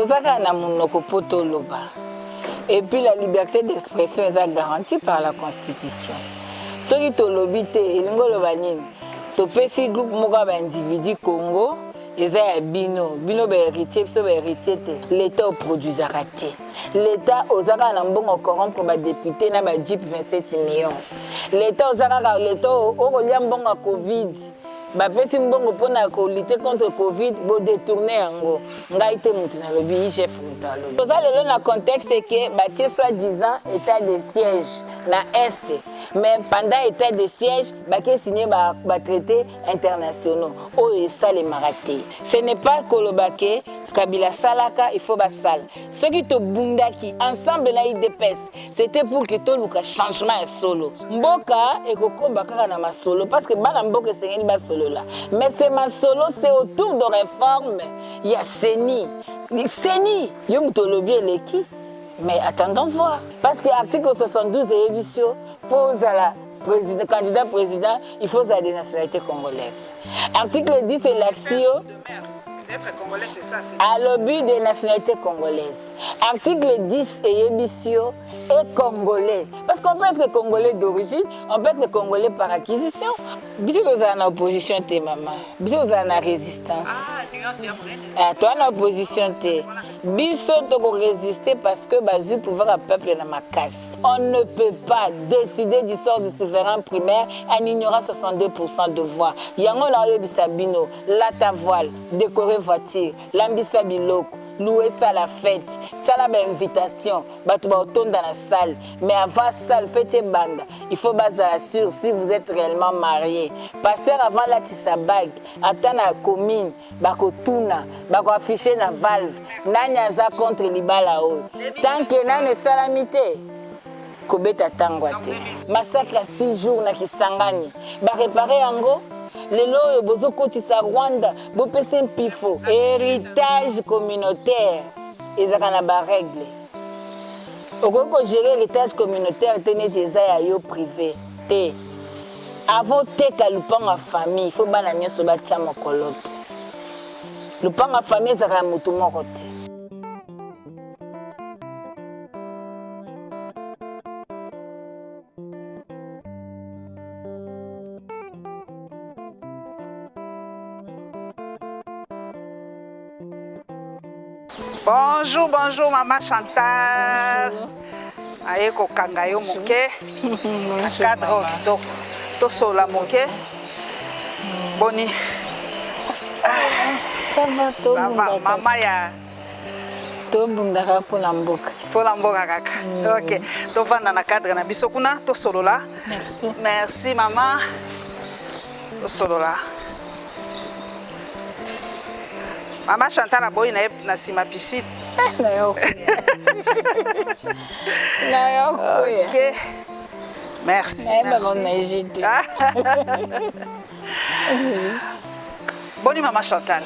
tozaka na monoko po toloba. Et puis la liberté d'expression est garantie par la Constitution. Soki tolobi te elingo loba nini topesi groupe moko ba individu Congo eza ya bino ba héritier biso ba héritier te l'état produisera te l'état ozaka na mbongo corrompre ba député na ba jeep 27 millions l'état ozaka l'état okolia mbongo ya Covid bapesi mbongo pona ko lutter contre Covid bo détourner yango ngai te mutu na lobi chef mutalo toza lelo na contexte que batie soi-disant état de siège na est mais pendant état de siège baké signé ba traité internationaux o et ça les maraté ce n'est pas kolobake Kabila salaka il faut basal ceux qui te bundaki ensemble na IDPS c'était pour que to luka changement et solo mboka et kokomba kaka na masolo parce que bana mboka sengeni ba solo là mais c'est ma solo c'est autour de réforme il y a Seni yo mutolobi eleki mais attendons voir parce que article 72 et émission pose à la candidat président il faut des nationalités congolaises article 10 élection Congolais, c'est ça, à l'objet des nationalités congolaises. Article 10 et émission est congolais. Parce qu'on peut être congolais d'origine, on peut être congolais par acquisition. Bisous vous êtes en opposition, t'es maman. Bisous vous êtes en résistance. Ah, toi en opposition, t'es. Bisous tu résister parce que basu pouvoir à peuple dans ma casse. On ne peut pas décider du sort du souverain primaire en ignorant 62% de voix. Yango na yebisabino, la ta voile, décorer voiture, l'ambissa biloko, louer ça la fête, ça la invitation, batu ba autonome dans la salle, mais avant salle fête bande, il faut baser sûr si vous êtes réellement marié. Pasteur avant la tissa bague, attend la commune, bako tuna, bako afficher na valve, nanya za contre libala o. Tant que na ne salamité kobeta tangwate. Massacre à 6 jours na Kisangani, ba réparer yango. Lelo bozo kotisa Rwanda bo pese mpifo héritage communautaire ezaka na ba règle okoko gérer héritage communautaire teneti eza ya yo privé te avant te ka lupanga famille faut bana nyoso ba tia mokoloto lupanga famille ezaka mutu moko te. Bonjour, bonjour maman Chantal. Aye ko kangayo moke. Cadre to sola moke. Boni. Ça va to bunda maman ya. To bunda pour la mboka. Pour la mboka kaka. OK. To vanda na cadre na biso kuna to solola. Merci. Merci maman. To solola. Maman Chantal a boy na sima piscine. OK. Merci. Boni maman Chantal.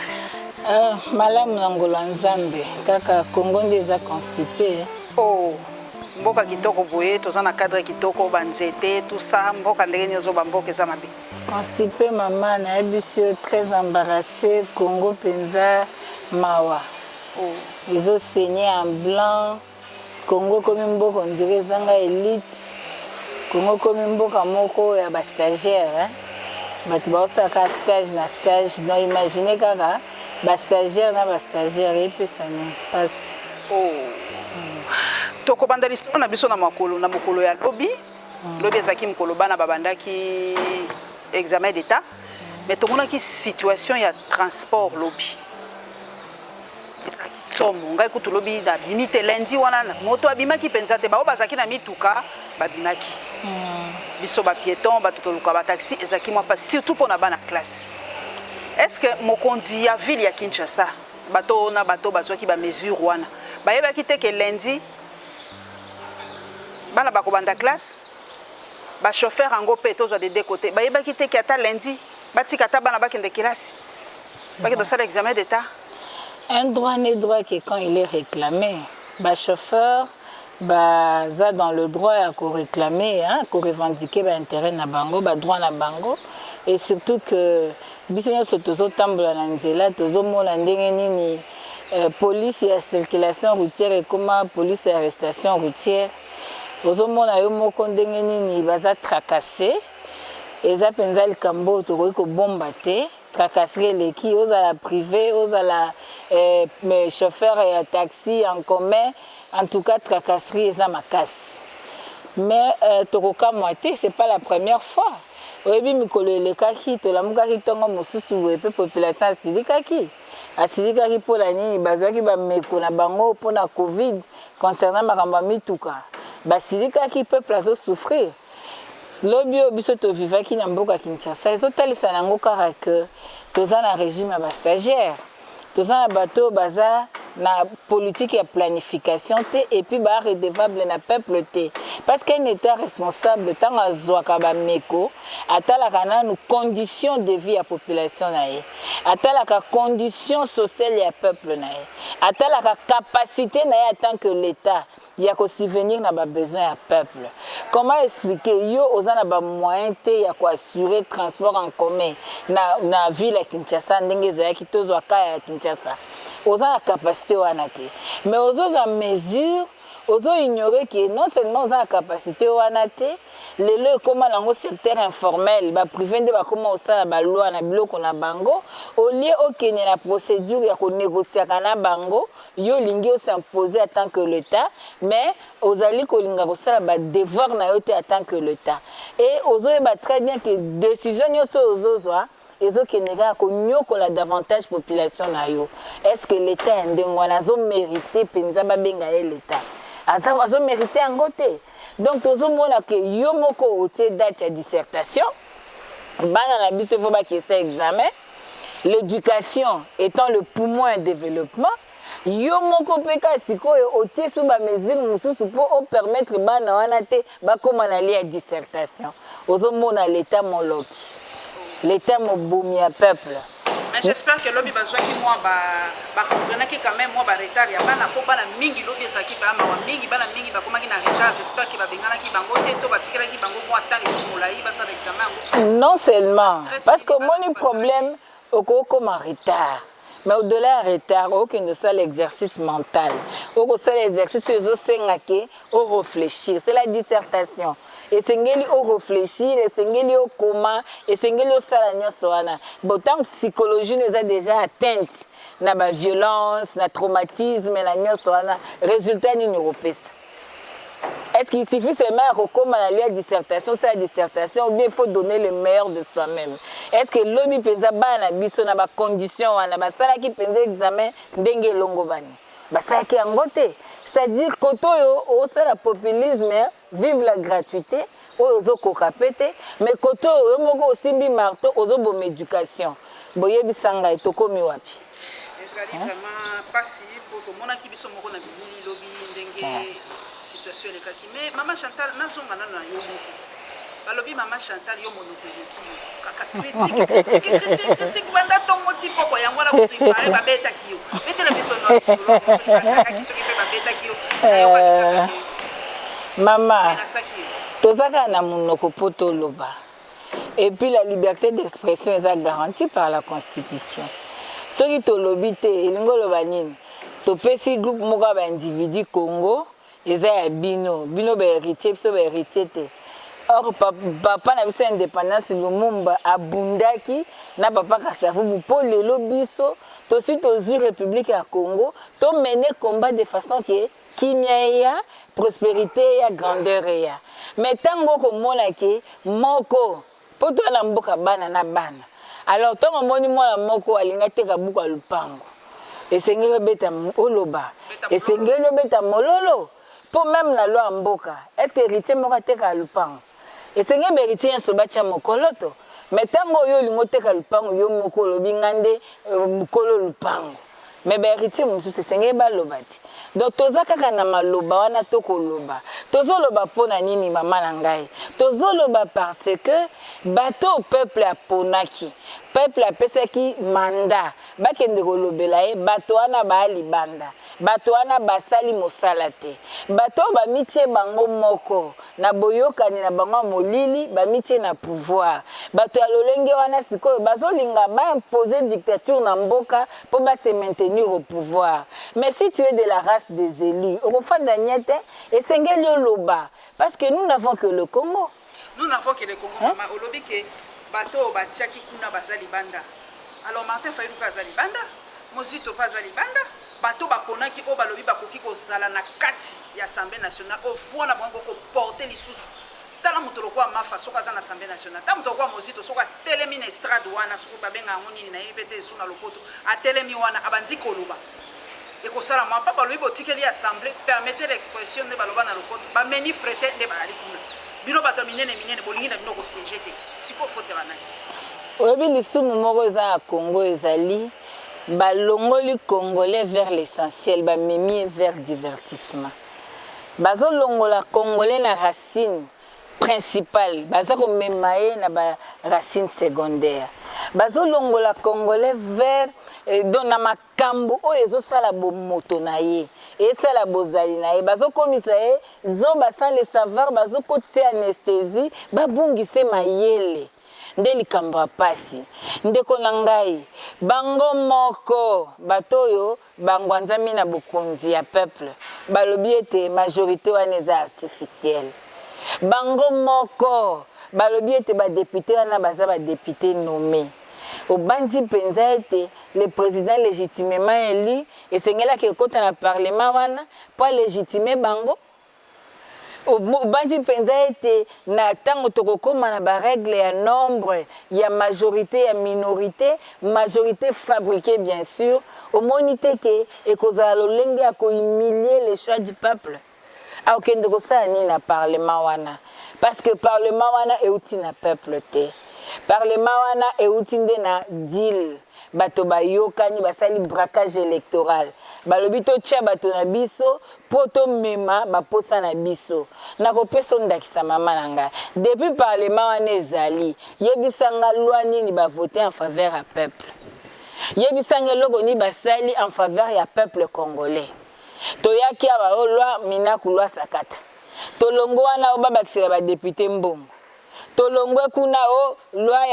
Malamu nangola nzambe kaka Congo ndeza constipé. Oh. Mboka kitoko boye toza na cadre kitoko banzete tout ça mboka ndenge nyozo bamboka eza mabe. Constipé maman na ebisio très embarrassé Congo penza mawa. Oh. Ils ont saigné en blanc. Congo comme mboka on dirait zanga élite. Congo comme mboka moko ya ba stagiaire hein. Batu ba osaka stage na stage non imaginez kaka ba stagiaire na ba stagiaire et puis ça ne passe. Oh. Toko banda l'histoire na biso na mokolo ya lobby ezaki mokolo bana babandaki examen d'état mais tomonaki situation ya transport lobby ezaki somo ngai kutu lobby da binite lundi wana moto abimaki penza te bao bazaki na mituka babimaki biso ba piéton ba totoluka ba taxi ezaki moi pas surtout pour na bana classe. Est-ce que mokonzi ya ville ya Kinshasa bato na bato bazwaki ba mesure wana bayebaki te que lundi bana bakobanda classe ba chauffeur ango peto zo de deux côtés bayebaki te que ata lundi batika ta bana bakende classe baki do sala examen d'état. Un droit n'est droit que quand il est réclamé ba chauffeur baza dans le droit à réclamer hein ko revendiquer ba intérêt na bango ba droit na bango et surtout que biso nyoso tozo tambola na nzela tozo mona ndenge nini police ya circulation routière et comment police ya arrestation routière ozomona yo moko ndenge nini baza tracassé eza penza likambo tokoki kobomba te tracasserie eleki ozala privé ozala chauffeur ya taxi en commun en tout cas tracasserie eza makasi mais tokokamwa te c'est pas la première fois oyebi mikolo elekaki tolamukaki ntongo mosusu boye mpe population asilikaki mpona nini bazwaki bameko na bango mpona covid concernant makambo ya mituka basilikaki peuple azosouffrir lobi oyo biso tovivaki na mboka Kinshasa ezotalisa nango kaka ke toza na régime ya bastagiaire toza na bato baza na politique ya planification te et puis ba redevable na peuple te parce qu'un état responsable ntango azwaka bameko atalaka nanu condition de vie ya population na ye atalaka condition sociale ya peuple na ye atalaka capacité na ye en tant que l'état ya ko subvenir na ba besoin ya peuple. Comment expliquer yo ozana ba moyen te ya ko assurer transport en commun na ville ya Kinshasa ndenge za ki tozwa ka ya Kinshasa. Ozana capacité wana te. Mais ozoza mesure ozo ignorer que non seulement ozana capacité wana te, lelo comme nango secteur informel ba privé nde ba comment osala ba loi na biloko na bango au lieu okenya la procédure ya ko négocier kana bango yo lingi s'imposer en tant que l'état mais ozali kolinga kosala ba devoir na yo te en tant que l'état et ozoyeba très bien que décision nyonso ozozwa ezokendeka konyokola davantage population na yo. Est-ce que l'état ndengwana azo mériter penza babenga ye l'état azo mériter yango te. Donc tozomona que yo moko otie date ya dissertation bana na biso faut ba ki ça examen l'éducation étant le poumon de développement yo moko peka sikoyo otie sous ba mesure mususu pour permettre bana wana te ba koma na lia dissertation ozomona l'état moloki l'état mobomi ya peuple. Mais j'espère que l'objet besoin qui moi ba comprendre que quand même moi ba retard ya bana po bana mingi l'objet ça qui ba ma mingi bana mingi ba koma ki na retard j'espère que ba bengana ki bango te to ba tikela ki bango mo attendre sur molai ba ça l'examen. Non seulement parce que mon problème au comme en retard. Mais au-delà du retard, aucun de ça l'exercice mental. Au ça l'exercice au réfléchir. C'est la dissertation. Et c'est au réfléchir, et c'est au comment, et c'est au salagnon soana. Pourtant, psychologie nous a déjà atteinte. Na ba violence, na traumatisme, la nyo soana. Résultat ni européen. Est-ce qu'il suffit seulement de recommander la dissertation, c'est la dissertation, ou bien il faut donner le meilleur de soi-même? Est-ce que l'objet pensa bana biso na ba condition wana ba sala ki penza examen ndenge longo bani? Ba sala ki angote. C'est-à-dire koto yo o sala populisme, vive la gratuité, ozo kokapete, mais koto yo moko osimbi marteau ozo bom éducation. Boyebi sanga etokomi wapi? Ezali vraiment pas si pour que mona ki biso moko na bibili lobi ndenge situation les kaki mais maman Chantal nazonga nana yo moko balobi maman Chantal yo monopeloki kaka critique banda tongo tipo ko yango na ko préparer ba beta kiyo betela biso no solo kaka kiso ki ba beta kiyo maman tozaka na monoko poto loba et puis la liberté d'expression est garantie par la constitution soki tolobi te elingo loba nini topesi groupe moko ba individu Congo eza ya bino ba héritier biso ba héritier te. Or papa na biso indépendance Lumumba abundaki na papa Kasavubu po lelo biso to si tozu république ya Congo to mener combat de façon que kimia ya prospérité ya grandeur ya mais tango ko mona ke moko po to na mboka bana na bana alors tango moni mona moko alinga te ka buka lupango esengeli beta oloba esengeli beta mololo. Pour même la loi mboka, est-ce que héritier moko teka lupango? Et c'est ngebe héritier so bacha mokoloto. Mais tango yo lingo teka lupango yo moko lobi ngande mokolo lupango. Mais ba héritier mususu c'est ngeba lobati. Donc toza kaka na maloba wana tokoloba. Tozoloba pona nini mama na ngai. Tozoloba parce que bato peuple aponaki. peuple apesaki mandat bakende kolobela ye bato wana baali banda bato wana basali mosala te bato bamitie bango moko na boyokani na bango molili bamitie na pouvoir bato ya lolenge wana sikoyo bazolinga baimposer dictature na mboka po base maintenir au pouvoir. Mais si tu es de la race des élus okofanda nyete esengeli oloba parce que nous n'avons que le Congo. Nous n'avons que le Congo. Mama olobi ke bato batiaki kuna bazali banda. Alors Martin Fayulu bazali banda, Mozito bazali banda, bato baponaki o balobi bakoki kozala na kati ya Assemblée nationale au fond na bango ko porter lisusu. Tala muto lokwa mafa soka za na Assemblée nationale. Tala muto lokwa Mozito soka telemi na estrade wana soko babenga ngoni na yebete suna lopoto. A telemi wana abandi koloba. Et que ça la m'a pas balobi botikeli Assemblée permettait l'expression de baloba na lopoto. Ba meni frete de bali kuna. Bino bato minene bolingi na bino ko siéger te. Siko fote bana. Oyebi lisumu moko eza ya Congo ezali balongoli congolais vers l'essentiel bamemi vers divertissement. Bazolongola congolais na racine principale, baza komema ye na ba racine secondaire. Bazolongola congolais vers donc na makambo oyo ezosala bomoto na ye esala bozali na ye bazokomisa ye zoba sans le savoir bazokotisa anesthésie babungise mayele nde likambo pasi ndeko na ngai bango moko batoyo bangwanzami na bokonzi ya peuple balobi ete majorité wana eza artificielle bango moko balobi ete badepute wana baza badepute nommé obanzi penza ete le président légitimement élu esengelaki ekota na parlement wana po légitimer bango obanzi penza ete na ntango tokokoma na barègle ya nombre ya majorité ya minorité majorité fabriquée bien sûr omoni te ke ekozala lolenge ya kohumilier les choix du peuple akokende kosala nini na parlement wana parce que parlement wana euti na peuple te parlement wana euti nde na deal bato bayokani basali braquage électoral balobi totia bato na biso po tomema baposa na biso nakopesa ondakisa mama na ngai depuis parlement wana ezali yebisanga loi nini bavote en faveur ya peuple yebisanga eloko nini basali en faveur ya peuple congolais toyaki awa o loi minaku loi sakata tolongo wana o babakisela badepute mbongo tolongwe kuna o loi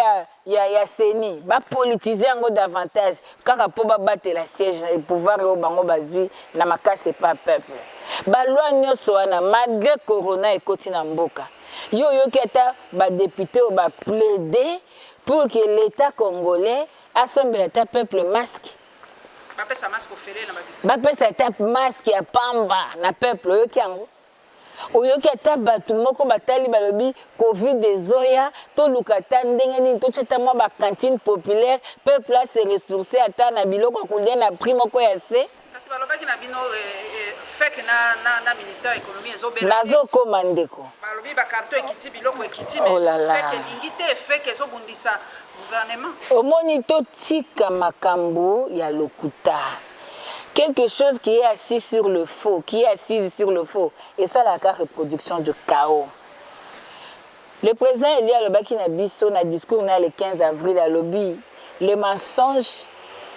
ya seni bapolitize yango davantage kaka po babatela siège et pouvoir oyo bango bazwi na makasi pa peuple baloi nyonso wana malgré corona ekoti na mboka yo yoki ata badepute oyo baplaide pour que l'état congolais asombela ata peuple masque bapesa masque ofele na badistrict bapesa ata masque ya pamba na peuple oyoki yango oyoki ata bato moko batali balobi covid ezoya toluka ata ndenge nini totia ata mwa bacantine populaire peuple ase ressource ata na biloko ya kolia na prix moko ya se kasi balobaki na bino fek na ministère ya économie ezobela nazokoma ndeko balobi bakarton ekiti biloko ekiti fek elingi te fek ezobundisa gouvernement omoni totika makambo ya lokuta quelque chose qui est assis sur le faux, qui est assise sur le faux. Et ça, la reproduction de chaos. Le président Elia Lobaki Nabiso, dans le discours le 15 avril à Lobby, le mensonge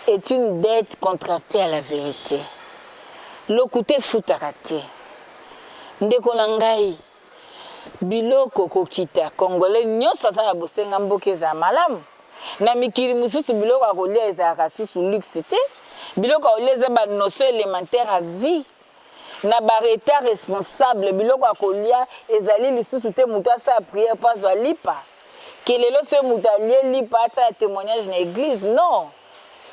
est une dette contractée à la vérité. Le côté foutarate. Ndeko nangai, biloko kokita, Congolais, nyonso sa bosenga mboke za malamu. Na mikili mususu biloko akolia ezaka susu luxité. Biloko oleza ba notion élémentaire à vie na bareta responsable biloko akolia ezali lisusu te muto asa prière pas zo lipa kelelo se muto alie lipa asa témoignage na église non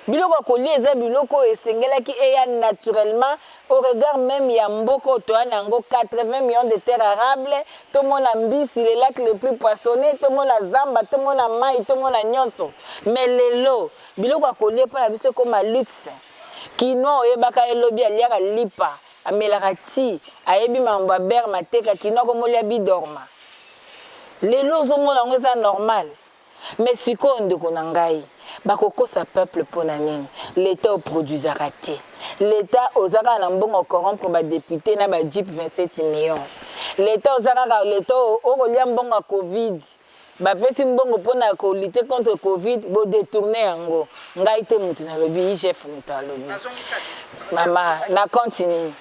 biloko akolia eza biloko esengelaki eya naturellement au regard même ya mboko to anango 80 millions de terres arables to mona mbisi les lacs les plus poissonnés to mona zamba to mona mai to mona nyonso mais lelo biloko akolia pa na biso comme luxe kino oyebaka elobi aliaka lipa amelaka ti ayebi mambo ya ber mateka kino akomolia bidorma lelo ozomona yango eza normal mais sikoyo ndeko na ngai bakokosa peuple mpona nini l'état oproduisaka te l'état ozaka na mbongo corrompre badepute na bajip 27 millions l'état ozakaka l'état okolia mbongo ya covid bapesi mbongo mpona kolite contre covid bodetourne yango ngai te mutu nalobi IGF mutu alobi mama na compte nini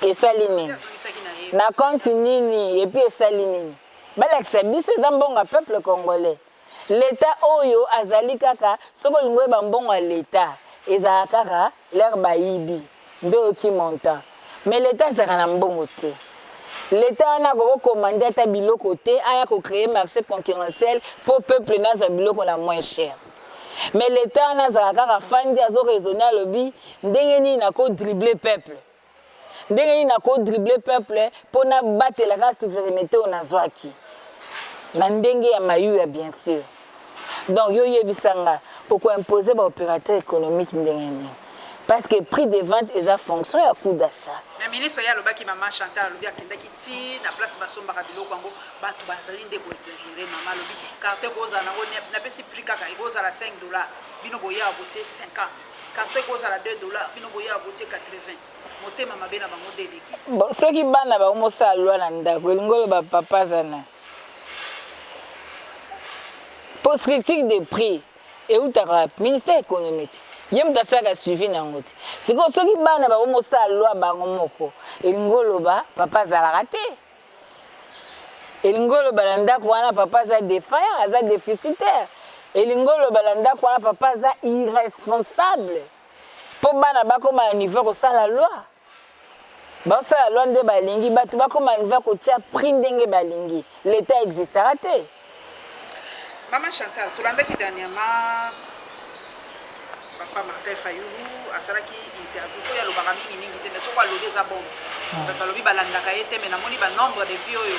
esali nini na compte nini epuis esali nini balakisa biso eza mbongo ya peuple congolais l'état oyo azali kaka soki olingi oyeba mbongo ya l'état ezala kaka lere bayibi nde oyoki montant mais l'état ezalaka na mbongo te l'état wana akokomande ata biloko te aya kocréer marché concurrentiel mpo peuple nazwa biloko na moins cher mais l'état wana azalaka kaka fandi azoraisonne alobi ndenge nini nakodrible peuple ndenge nini nakodrible peuple mpo nabatelaka souveraineté oyo nazwaki na ndenge ya mayuya bien sûr donc yo yebisanga okoimpose baopérateur économique ndenge nini parce que prix de vente eza fonction ya coût d'achat. Mais ministre ya lobaki mama Chantal alobi akendaki ti na place basombaka biloko yango bato bazali nde ko exagérer mama alobi carte kozala nango na pesi prix kaka ekozala $5 bino boya abotie 50 carte kozala $2 bino boya abotie 80 motema mabe na bango deleki. Bon soki bana ba mosala lwa na ndako elingolo ba papa zana post critique des prix et outaka ministère économique ye mutu asalaka suivi nango te sikoyo soki bana bakomosala lwa bango moko elingi oloba papa azalaka te elingi oloba na ndako wana papa aza défaillant aza déficitaire elingi oloba na ndako wana papa aza irresponsable mpo bana bakoma na niveau kosala lwa basala lwa nde balingi bato bakoma na niveau kotia prix ndenge balingi l'état existaka te. Maman Chantal tolandaki dernièrement Papa Martin Fayulu asalaki interview ko ya lobaka mingi te mais soko alobi eza bon bato alobi balandaka ye te mais namoni banombre de vie oyo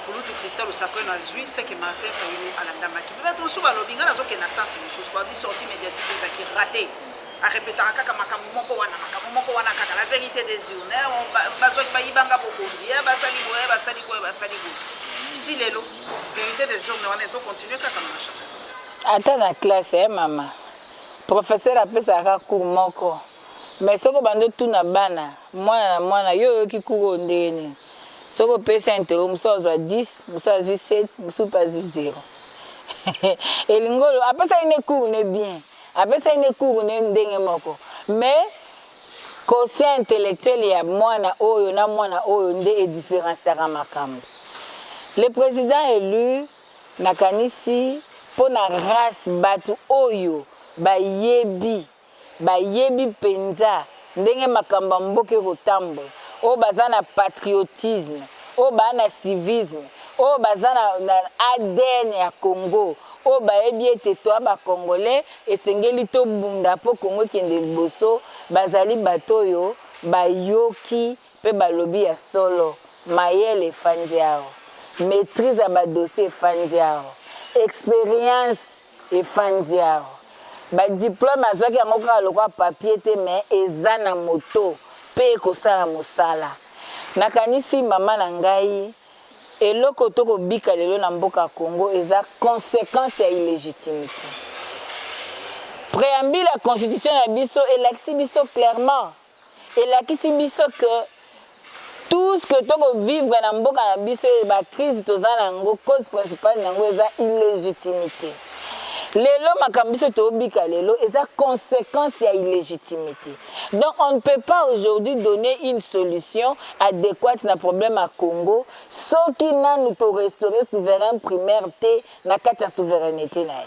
kulutu Christelle Osakwe na zwi c'est que Martin Fayulu alandamaki mais bato mosusu balobi nga nazokenda sens mosusu babi sortie médiatique ezaki raté arepetaka kaka makambo moko wana kaka la vérité des urnes bazwaki bayibanga bokonzi basali boye ti lelo vérité des urnes wana ezokontinue kaka macha ata na classe mama professeur apesaka cours moko mais soko bando tuna bana mwana na mwana yo oyoki cours ndenge nini soko opesa intero mosu azwa 10 mosu azwi 7 mosu mpe azwi 0 elingolo apesa ine cours ne bien apesa ine cours ne ndenge moko mais quotient intellectuel ya mwana oyo na mwana oyo nde edifférenciaka makambo. Le président élu nakanisi mpo na race bato oyo bayebi penza ndenge makambo mboke kotambola oyo baza na patriotisme oyo baa na civisme oyo baza na ADN ya Congo oyo bayebi ete toa bakongolais esengeli tobunda mpo Congo ekende liboso bazali bato oyo bayoki mpe balobi ya solo mayele efandi awo maîtrise ya badossier efandi awo expérience efandi awo badiplôme azwaki yango kaka lokwa papier te mais eza na moto mpe ekosala mosala nakanisi mama na ngai eloko tokobika lelo na mboka ya Congo eza conséquence ya illégitimité préambule ya constitution na biso elakisi biso clairement elakisi biso que tout ce que tokovivre na mboka na biso ba crise toza nango cause principale nango eza illégitimité lelo makambo biso tobika lelo eza conséquence ya illégitimité donc on ne peut pas aujourd'hui donner une solution adéquate na problème à Congo soki nanu to restaurer souverain primaire te na kati ya souveraineté na ye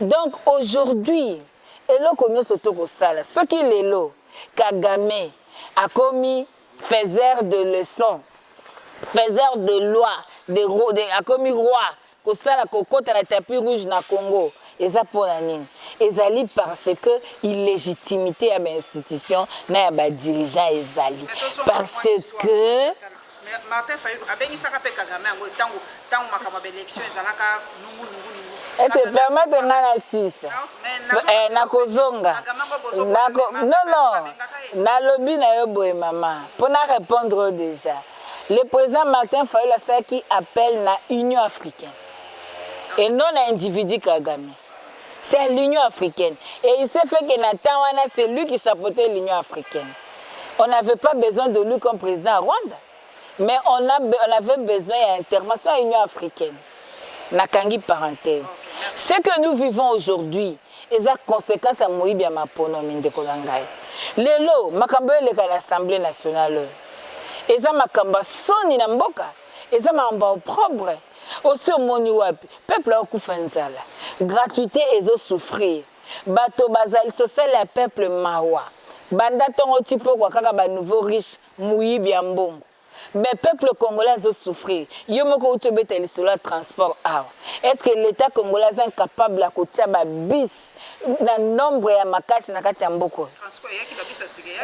donc aujourd'hui eloko nyonso tokosala soki lelo Kagame akomi faiseur de leçons faiseur de loi akomi roi kosala kokota na tapis rouge na Congo eza pona nini ezali parce que illégitimité ya institution na ya ba dirigeant ezali parce que Martin Fayulu abengisaka pe Kagame yango tango makambo ya élection ezalaka nungu ese permettre nga na 6 na kozonga non nalobi na yo boye mama mpona répondre déjà le président Martin Fayulu asalaki appel na Union africaine et non à individu Kagame. C'est l'Union africaine. Et il s'est fait que Nathan, c'est lui qui chapeautait l'Union africaine. On n'avait pas besoin de lui comme président à Rwanda. Mais on avait besoin d'intervention à l'Union africaine. nakangi parenthèse. Ce que nous vivons aujourd'hui, et ça conséquence à Moïbi à ma ponomi ndeko na ngai. Lelo makambo eleka l'Assemblée nationale. Et ça makamba soni na mboka. Et ça mamba propre. Aussi au moni wapi peuple akufa nzala. Gratuité ezo souffrir. Bato bazali social ya peuple mawa. Banda tongo tipo kwa kaka ba nouveau riche Moïbi ya mbongo. Mais le peuple congolais a souffert. Il y a un transport. Est-ce que l'État congolais est incapable de faire un bus dans le nombre de makasi na kati ya mboko?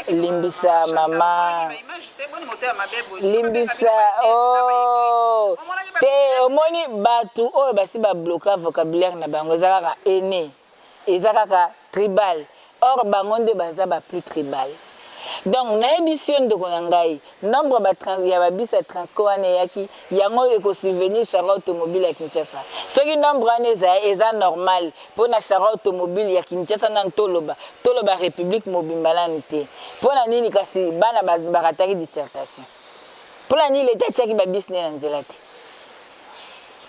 Limbisa mama. Limbisa oh. Te omoni batu oh basi ba bloquer vocabulaire na bango ezaka aîné. Ezaka tribal. Or bangonde baza ba plus tribal. Donc na émission de konangai nombre ba trans ya ba bisa transco ane yaki yango eko subvenir char automobile ya Kinshasa. Ce qui nombre ane eza normal pour na char automobile ya Kinshasa na toloba République Mobimba nte. Pour na nini kasi bana barataki dissertation. Pour la nini l'état tchaki ba business na nzelati.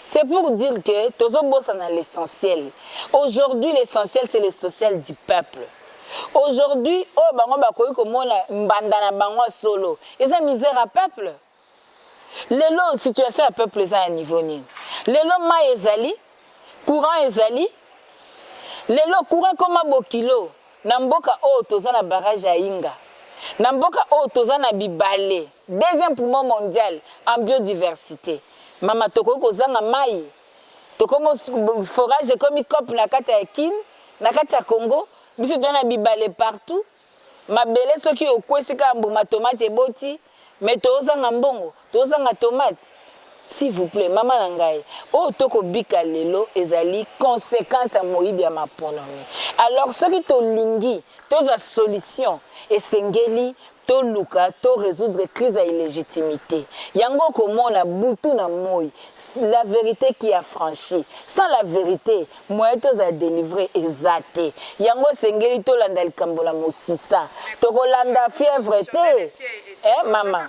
C'est pour dire que tozo bossa na l'essentiel. Aujourd'hui l'essentiel c'est le social du peuple. Aujourd'hui, oh bango bakoyi komona mbanda na bango solo. Eza misère à peuple. Lelo situation à peuple eza à niveau nini. Lelo ma ezali, courant ezali. Lelo courant koma bokilo. Na mboka o toza na barrage ya Inga. Na mboka o toza na bibale. Deuxième poumon mondial en biodiversité. Mama toko kozanga mai. Toko forage comme cop na kati ya Kin, na kati ya Congo. Biso tona bibale partout. Mabele soki okwesika mbuma tomate eboti, mais tozanga mbongo, tozanga tomate. S'il vous plaît, maman nangai, o toko bika lelo ezali conséquence à Moïbi ya maponomi. Alors soki to lingi, toza solution et sengeli to luka to résoudre crise à illégitimité. Yango komona butu na moi, la vérité qui a franchi. Sans la vérité, moi tous a délivré exaté. Yango sengeli to landa likambola mosisa. To kolanda fièvre te. Maman.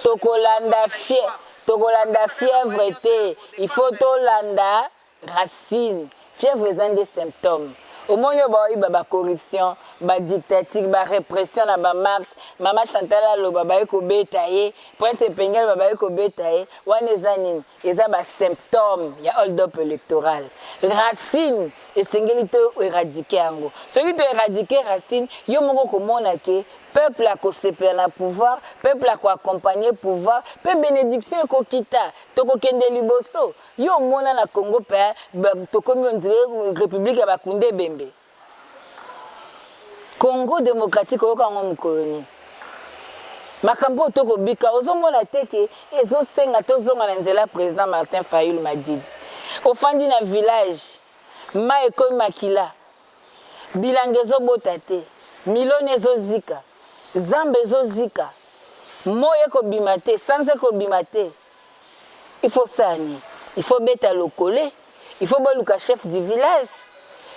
To kolanda fièvre. To kolanda fièvre te. Il faut to landa racine. Fièvre est un des symptômes. Au moins, il y a corruption, dictature, répression, marche. Maman Chantal, il y a bétaillé. Prince Pengel, il y a bétaillé. Il y a des symptômes. Il y a hold-up électoral. Racine, et c'est éradiqué. Ce qui est éradiqué, Racine, il y a un peuple a séparé le pouvoir, peuple a accompagné le pouvoir, peuple bénédiction et kokita, toko kende liboso. Yo mona na Congo père, toko mi on dirait République ya Bakunde Bembe. Congo démocratique au Congo mkoloni. Makambo toko bika ozo mona teke ezo senga tozonga na nzela président Martin Fayulu Madidi. Ofandi na village, ma eko makila. Bilangezo botate, milone ezo zika. Zambe zozika moye ko bimate sanze ko bimate il faut sani il faut beta lokole il faut boluka chef du village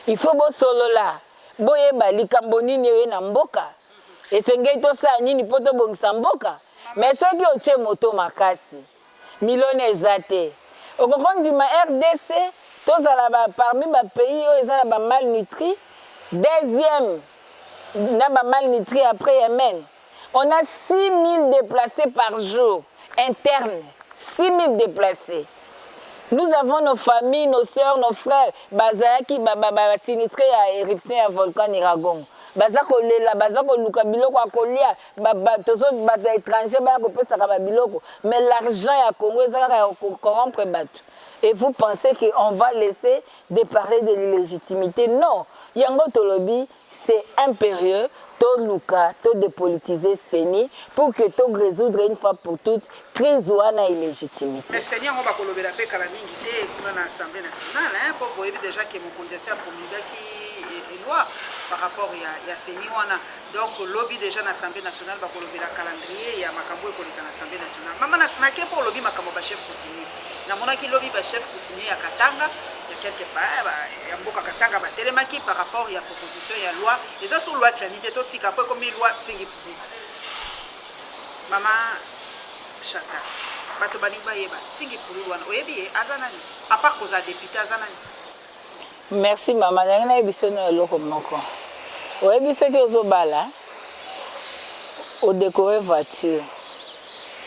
il faut bo solola boye balikambo nini na mboka esengei to sani ni poto bongisa mboka mais soki otie moto makasi milone ezate okokondima RDC tozala parmi ba pays oyo ezala ba malnutri deuxième n'a pas malnutri après Yémen. On a 6 000 déplacés par jour, internes. 6 000 déplacés. Nous avons nos familles, nos soeurs, nos frères. Bazaki, sinistré à éruption à volcan Iragon. Bazako lela, bazako luka biloko akolia, tozo bata étranger ba ko pesa ka biloko. Mais l'argent ya Congo ezaka corrompre batu. Et vous pensez qu'on va laisser de parler de l'illégitimité? Non. Yango Tolobi, c'est impérieux, to luka, to dépolitiser Seni, pour que to résoudre une fois pour toutes crise ou ana illégitimité. Mais Seigneur, on va colober la paix à la mingité pour l'Assemblée nationale, pour vous dire déjà que mon condition pour qui loi par rapport à Seni wana. Donc lobby déjà dans l'Assemblée nationale va colober la calendrier et à Makambo et dans l'Assemblée nationale. Maman n'a qu'à pour lobby Makambo ba chef coutumier. Na mona ki lobby ba chef coutumier à Katanga. Quelque part, il y a beaucoup de Katanga Telemaki par rapport à la proposition et à la loi. Et ça, sur la loi de Chanité, tout ce comme une loi Singipour. Maman Chata, bato balingi bayeba singi pululu wana oyebi ye aza nani à part kozala député aza nani. Merci maman, nangi nayebi so na eloko moko. Oyebi soki ozobala odécorer voiture,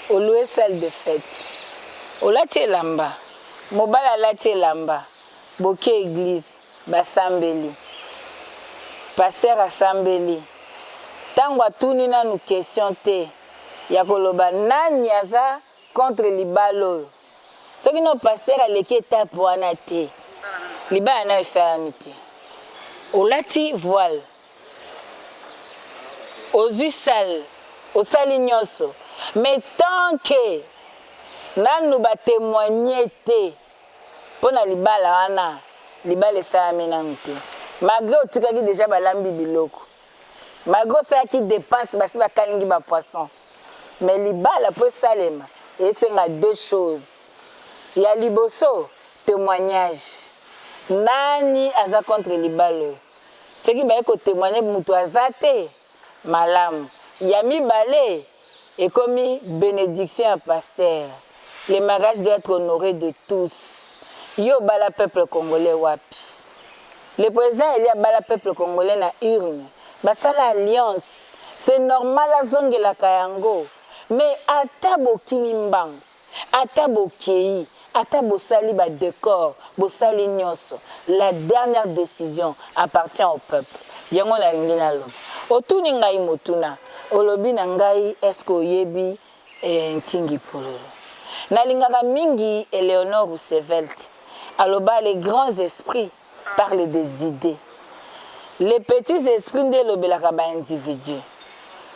oloue salle de fête, olati elamba, mobali alati elamba, boke église, basambeli, pasteur asambeli, ntango atuni nanu question te ya koloba nani aza contre libala oyo. Soki no pasteur aleki etape wana te, libala nayo esalami te. Olati voile, ozwi sale, osali nyonso, mais tant que nanu batémoigner te mpona libala wana, libala esalami nanu te. Malgré otikaki déjà balambi biloko, malgré osalaki dépense basi bakalingi bapoisson, mais libala mpo esalema esenga deux choses. Ya liboso témoignage, nani aza contre libala oyo. Soki baye kotémoigner mutu aza te malamu. Ya mibale ekomi bénédiction ya pasteur. Le mariage doit être honoré de tous. Yo bala peuple congolais wapi. Le président Elia bala peuple congolais na urne. Basala alliance. C'est normal azongelaka yango. Mais ata bokimi mbang, ata bokei, ata bosali ba décor, bosali nyonso, la dernière décision appartient au peuple. Yango na lingi na lobi. Otuni ngai motuna, olobi na ngai esko oyebi ntingi pololo. Na lingaka mingi Éléonore Roosevelt, aloba les grands esprits parlent des idées. Les petits esprits nde lobelaka ba individu.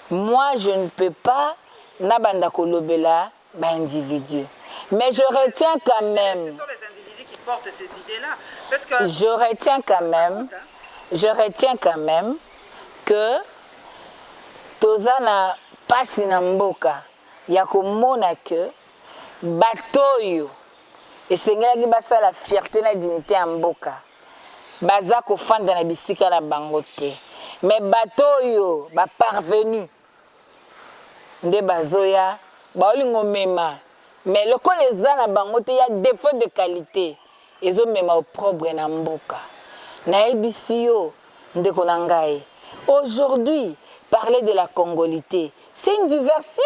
Moi je ne peux pas nabanda kolobela ba individu. Mais je retiens quand même. Ce sont les individus qui portent ces idées-là. Parce que je retiens quand même que tozana pasi na mboka ya komona que batoyo esengelaki basala fierté na dignité ya mboka baza kofanda na bisika na bango te. Mais batoyo ba parvenu nde bazoya baolingo mema. Mais le col les a na bango te ya défaut de qualité ezo mema opprobre na mboka. Na ebisio ndeko na ngai. Aujourd'hui, parler de la congolité, c'est une diversion.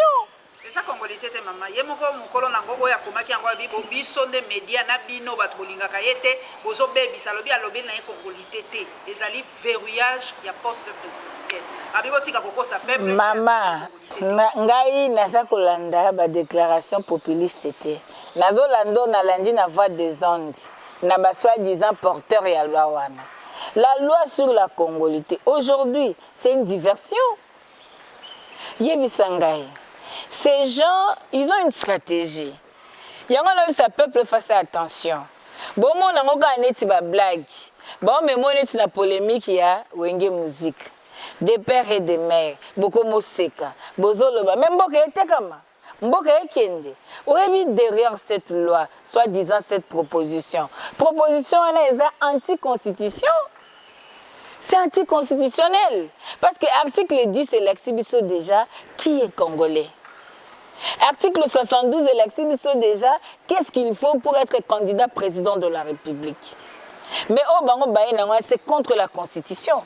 Et ça congolité te maman, yemoko mukolo nango oya komaki yango bibo biso nde media na bino bat bolingaka yete bozo bebi salobi alobi na congolité te. Ezali verrouillage ya poste présidentiel. Abibo tika kokosa peuple. Maman, ngai naza kolanda ba déclaration populiste te. Nazo lando na landi na voix des ondes. Na ba soi-disant porteur ya loi wana. La loi sur la congolité, aujourd'hui, c'est une diversion. Yebisangai. Ces gens, ils ont une stratégie. Yango na sa peuple fasse attention. Bon mon nango ka neti ba blague. Bon mais mon neti na polémique ya wenge musique. Des pères et des mères, beaucoup moseka. Bozoloba même mboka etekama. Mboka ekende. Oyebi derrière cette loi, soi-disant cette proposition. Proposition elle est anti-constitution. C'est anticonstitutionnel. Parce que l'article 10, c'est l'exhibition déjà, qui est congolais. Article 72, c'est l'exhibition déjà, qu'est-ce qu'il faut pour être candidat président de la République. Mais au Bango c'est contre la Constitution.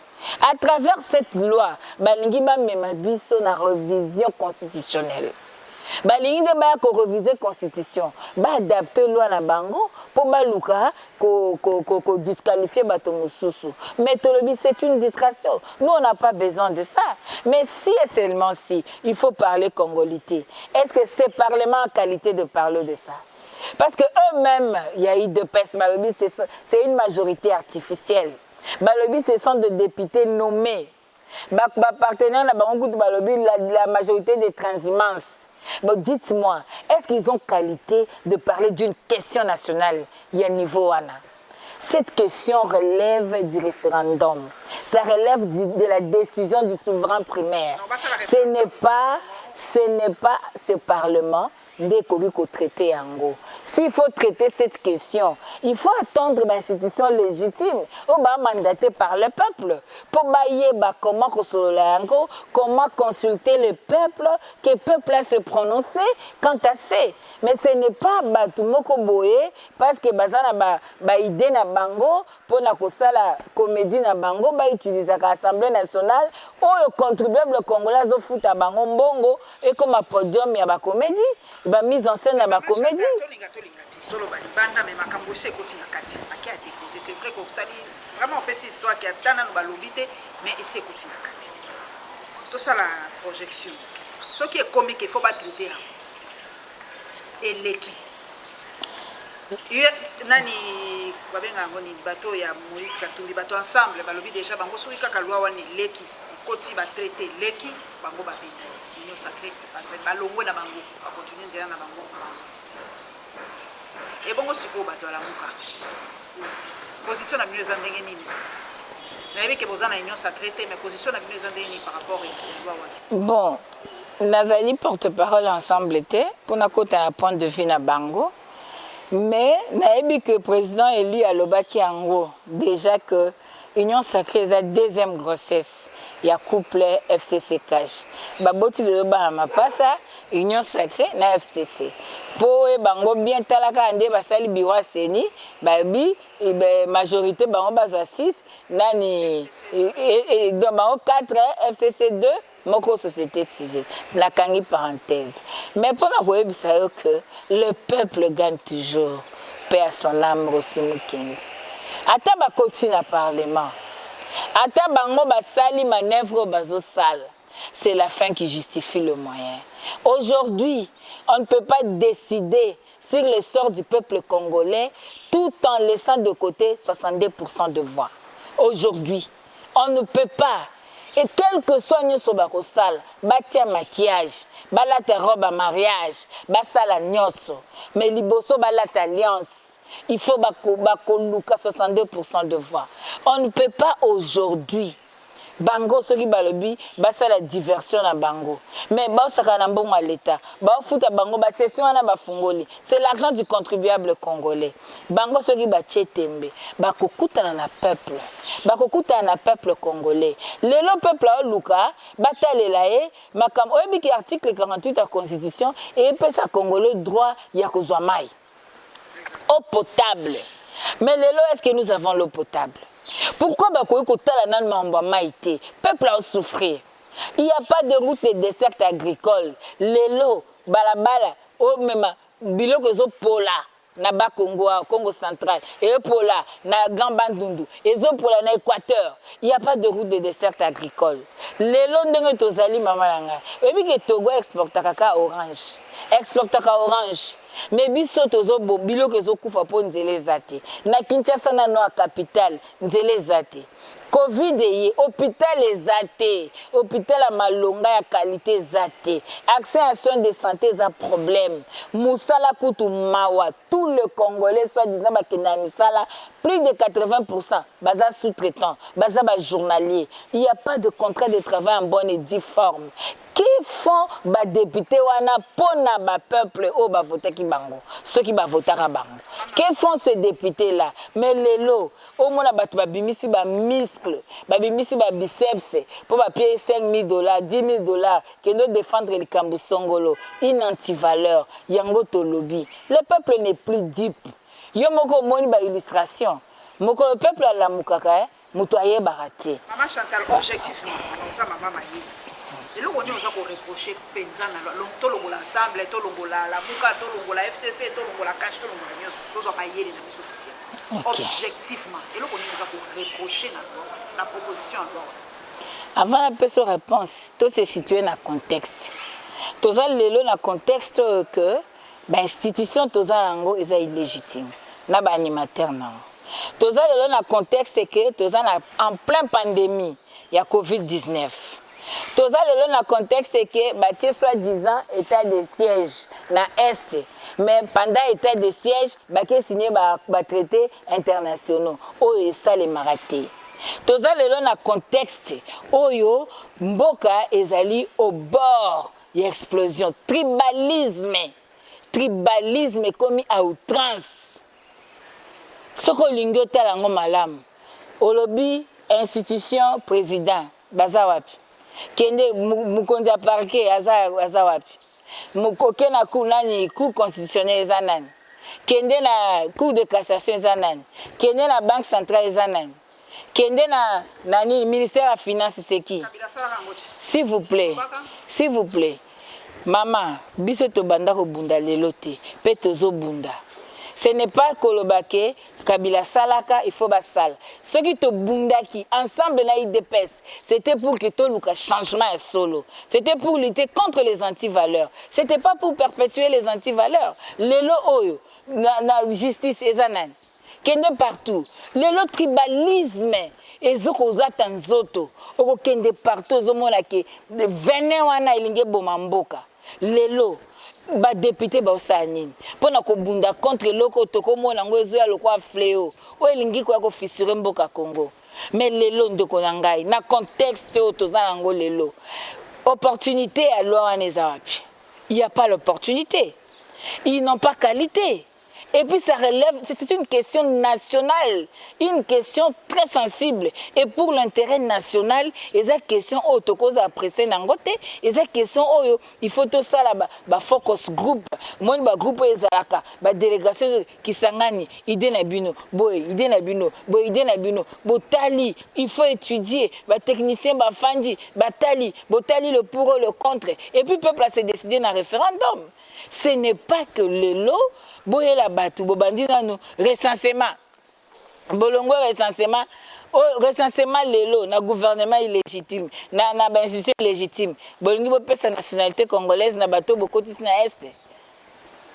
À travers cette loi, balingi ba memabiso na révision constitutionnelle. Balingi de ba ko réviser constitution, ba adapter loi na bango pour baluka ko disqualifier bato mususu. Mais tolobi c'est une distraction. Nous on n'a pas besoin de ça. Mais si et seulement si il faut parler congolité. Est-ce que c'est parlement en qualité de parler de ça? Parce que eux-mêmes, il y a eu de peste, Balobi, c'est une majorité artificielle. Balobi, ce sont des députés nommés. Partenaires, la majorité des transhumance. Bon, dites-moi, est-ce qu'ils ont qualité de parler d'une question nationale? Il y a un niveau, Anna. Cette question relève du référendum. Ça relève de la décision du souverain primaire. Ce n'est pas ce Parlement qui traiter yango. S'il faut traiter cette question, il faut attendre l'institution légitime ou mandatée par le peuple pour comment comment consulter le peuple, que le peuple a se prononcer quant à ça. Mais ce n'est pas Batumoko Boye parce que bazana ba idée na bango pour na kosala comédie na bango ba utiliser l'Assemblée nationale ou le contribuable congolais zo futa bango mbongo et comme podium ya ba comédie. Ba mise en scène à ma comédie. C'est vrai que vraiment on cette histoire qui a tant de balobité mais c'est côté na kati. Tout ça la projection. Ce qui est comique il faut pas traiter. Et l'équipe. Nani babenga ngoni bateau ya Moïse Katumbi bateau ensemble balobi déjà bango soki kaka loi wani l'équipe côté ba traiter l'équipe bango ba bindi. Sacré balongo na bango a continuer nzela na bango et bongo siko bato la muka position na mieux ndenge nini na yebi ke bozana union sacrée mais position na mieux ndenge nini par rapport à loi wana bon nazali porte-parole ensemble était pour na kota na point de vue na bango mais na yebi que président élu alobaki yango déjà que Union sacrée la deuxième grossesse. Il y a couple FCC cash. Baboti de ma passa Union sacrée na FCC. Pour bango bien talaka ande basali biwa seni babi majorité bango bazo 6 nani et bango 4 FCC 2 moko société civile. La kangi parenthèse. Mais pour na koyebisa yo que le peuple gagne toujours. Paix à son âme Rossi Mukendi. Ata ba koti na parlement. Ata bango basali manœuvre bazo sale. C'est la fin qui justifie le moyen. Aujourd'hui, on ne peut pas décider sur le sort du peuple congolais tout en laissant de côté 62% de voix. Aujourd'hui, on ne peut pas. Et quel que soit nyoso bako sale, batia maquillage, balata robe à mariage, basala nyoso, mais liboso balata alliance. Il faut bakoluka 62% de voix. On ne peut pas aujourd'hui. Bango soki balobi basa la diversion na bango. Mais ba saka na mbongo l'État. Ba futa bango ba session na ba fungoli. C'est l'argent du contribuable congolais. Bango soki ba tchetembe, ba kokutana na peuple. Ba kokutana na peuple congolais. Lelo peuple a luka batalela e makam oyebi ki article 48 de la constitution et pesa congolais droit ya kozwa mai. Eau potable. Mais lelo, est-ce que nous avons l'eau potable? Pourquoi le peuple a souffert? Il n'y a pas de route de dessert agricole. Lelo, balabala, oh même biloko zo pola na ba Congo central et pola na Grand Bandundu et zo pola na Équateur. Il n'y a pas de route de dessert agricole. Lelo ndenge tozali mama langa. Ebi ke Togo exporta kaka orange. Exportaka orange. Mais biso tozo biloko zo kufa po nzele zate. Na Kinshasa na no capitale nzele zate. Covid est hôpital zate, hôpital à malonga ya qualité zate. Accès à soins de santé za problème. Moussala kutu mawa, tout le Congolais soit disant bakena misala, plus de 80% baza sous-traitant, baza ba journalier. Il n'y a pas de contrat de travail en bonne et due forme. Qui font ba député wana pona ba peuple o ba voter ki bango, ceux qui ba voter ka bango. Que font ces députés là? Mais lelo, au mona batu ba bimisi ba muscle, ba bimisi ba biceps pour ba payer $5,000, $10,000 qui doit défendre le Kambu Songolo, une anti-valeur, yango to lobby. Le peuple n'est plus dupe. Yo moko moni ba illustration. Moko le peuple a la mukaka, mutoye barati. Maman Chantal objectivement, ça maman mayi. Et là, on a reproché Penzana, l'ensemble, la Mouka, la FCC, la Cache, objectivement. Et là, on a reproché la proposition. Avant la personne réponse, tout se situe dans le contexte. Tout ça, dans le contexte que l'institution est illégitime. N'a pas animateur. Tout ça, dans le contexte que tout ça en pleine pandémie, il y a Covid-19. Tout ça, le contexte est que bâti soi-disant état de siège na Est, mais pendant état de siège, bâti signé ba traités internationaux. Oh, et ça les maraté. toza lelo na contexte oyo mboka ezali au bord ya explosion, tribalisme ekomi à outrance. Soki olingi otala yango malamu olobi institution président baza wapi, kende mokonzi ya parquet aza wapi, mokoke na cour nani cour constitutionnelle eza nani, kende na cour de cassation eza nani, kende na banque centrale eza nani, kende na nani ministère ya finance c'est qui? S'il vous plaît mama biso tobanda kobunda lelo te pe tozobunda. Ce n'est pas kolobake Kabila salaka il faut basala. Ce qui te bundaki ensemble na IDPS, c'était pour que tout le changement est solo. C'était pour lutter contre les antivaleurs. C'était pas pour perpétuer les antivaleurs. Lelo oyo na justice ezanan. Kende partout. Lelo tribalisme ezokozwa tanzoto. Oko kende partout zomona ke venin wana ilinge bomamboka. Lelo ba député ba osanini pona ko bunda contre loko toko mona ngo ezo ya lokwa fléau o elingi ko ya ko fissurer mboka Congo. Mais lelo ndeko na ngai na contexte o tozana ngo lelo opportunité à loi wana wapi, il y a pas l'opportunité, ils n'ont pas qualité. Et puis ça relève, c'est une question nationale, une question très sensible. Et pour l'intérêt national, et cette question autocause appréciée n'angote, et cette question il faut tout ça là bas focus group, moi bah groupe ezalaka, bah délégation qui s'engage, idée na bino, boy idée na bino, botali, il faut étudier, bah technicien bah fandi, botali le pour le contre. Et puis peuple a se décidé dans référendum. Ce n'est pas que le lot. Boye la batu bobandi nanu recensement bolongo recensement lelo na gouvernement illégitime na institution illégitime bolongi bo pesa nationalité congolaise na bato bokotisi na est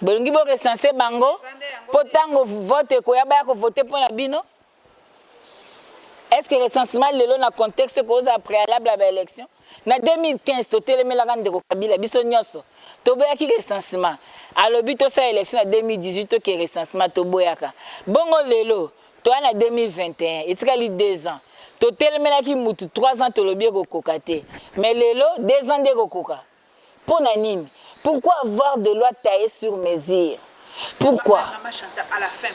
bolongi bo recenser bango potango vote ko ya ba ko voter pour na bino. Est-ce que recensement lelo na contexte cause préalable à l'élection na 2015 totelemela kande ko Kabila biso nyoso toboyaki recensement alobi to sa élection en 2018 qui recensement toboyaka bongo lelo to na 2021 etikali 2 ans totelemelaki mutu 3 ans tolobi ko kokate mais lelo 2 ans de kokoka pona nini? Pourquoi avoir de loi taillée sur mesure? Pourquoi? À la fin,